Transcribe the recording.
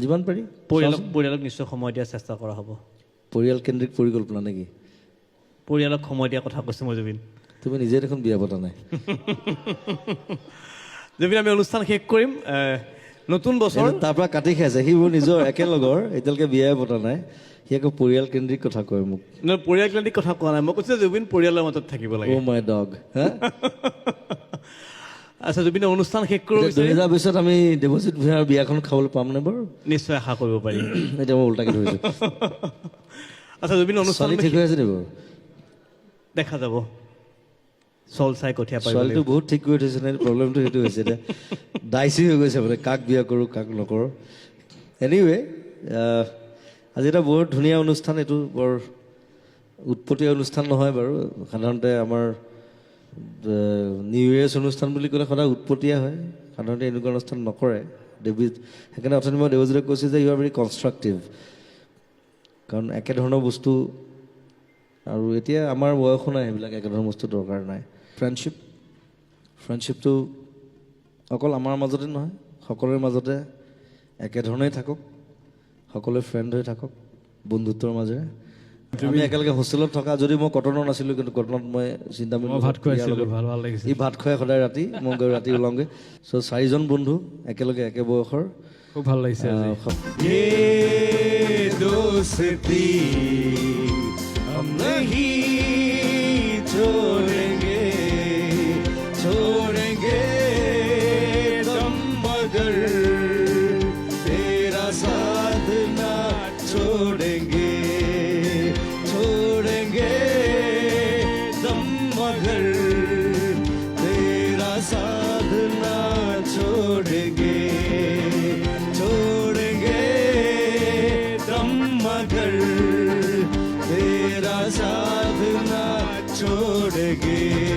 যিমান পাৰি পৰিয়ালক নিশ্চয় সময় দিয়াৰ চেষ্টা কৰা হ'ব। পৰিয়াল কেন্দ্ৰিক পৰিকল্পনা নেকি? পৰিয়ালক সময় দিয়াৰ কথা কৈছোঁ মই জুবিন। তুমি নিজে দেখোন বিয়া পতা নাই। জুবিন, আমি অনুষ্ঠান শেষ কৰিম। নতুন বছৰ তাৰ পৰা কাটি খাইছে, সি মোৰ নিজৰ একেলগৰ, এতিয়ালৈকে বিয়াই পতা নাই, সি আকৌ পৰিয়াল কেন্দ্ৰিক কথা কয় মোক। পৰিয়াল কেন্দ্ৰিক কথা কোৱা নাই, মই কৈছোঁ জুবিন পৰিয়ালৰ মাজত থাকিব লাগে। অ' মাই ডগ। আচ্ছা জুবিনে অনুষ্ঠান শেষ কৰিব 2020 আমি দেৱজিৎ ভূঞাৰ বিয়াখন খাবলৈ পামনে বাৰু? নিশ্চয় আশা কৰিব পাৰি। এতিয়া মই উল্টাকে ধৰিছোঁ। আচ্ছা জুবিন, অনুষ্ঠান ঠিক হৈ আছে নে বাৰু? দেখা যাব, চল চাই কঠীয়া পাৰিব। ছোৱালীটো বহুত ঠিক কৰি থৈছে নে? প্ৰব্লেমটো সেইটো হৈছে এতিয়া ডাইচি হৈ গৈছে মানে, কাক বিয়া কৰোঁ কাক নকৰোঁ। এনিৱে, আজি এটা বহুত ধুনীয়া অনুষ্ঠান, এইটো বৰ উৎপতীয়া অনুষ্ঠান নহয় বাৰু। সাধাৰণতে আমাৰ নিউ ইয়েৰ্ছ অনুষ্ঠান বুলি ক'লে সদায় উৎপতীয়া হয়, সাধাৰণতে এনেকুৱা অনুষ্ঠান নকৰে সেইকাৰণে অথনি মই দেৱজিতক কৈছোঁ যে ইউ আৰ ভেৰি কনষ্ট্ৰাক্টিভ, কাৰণ একেধৰণৰ বস্তু, আৰু এতিয়া আমাৰ বয়সো নাই সেইবিলাক একেধৰণৰ বস্তু দৰকাৰ নাই। ফ্ৰেণ্ডশ্বিপটো অকল আমাৰ মাজতে নহয়, সকলোৰে মাজতে একেধৰণেই থাকক, সকলোৱে ফ্ৰেণ্ড হৈ থাকক বন্ধুত্বৰ মাজেৰে। আমি একেলগে হোষ্টেলত থকা, যদি মই কটনত নাছিলোঁ, কিন্তু কটনত মই চিন্তামণি ভাত খুৱাইছিলোঁ, ভাল লাগিছে। ই ভাত খুৱাই সদায় ৰাতি, মই গৈ ৰাতি ওলাওঁগৈ। চ' 4জন বন্ধু একেলগে একে বয়সৰ, খুব ভাল লাগিছে। छोड़ेंगे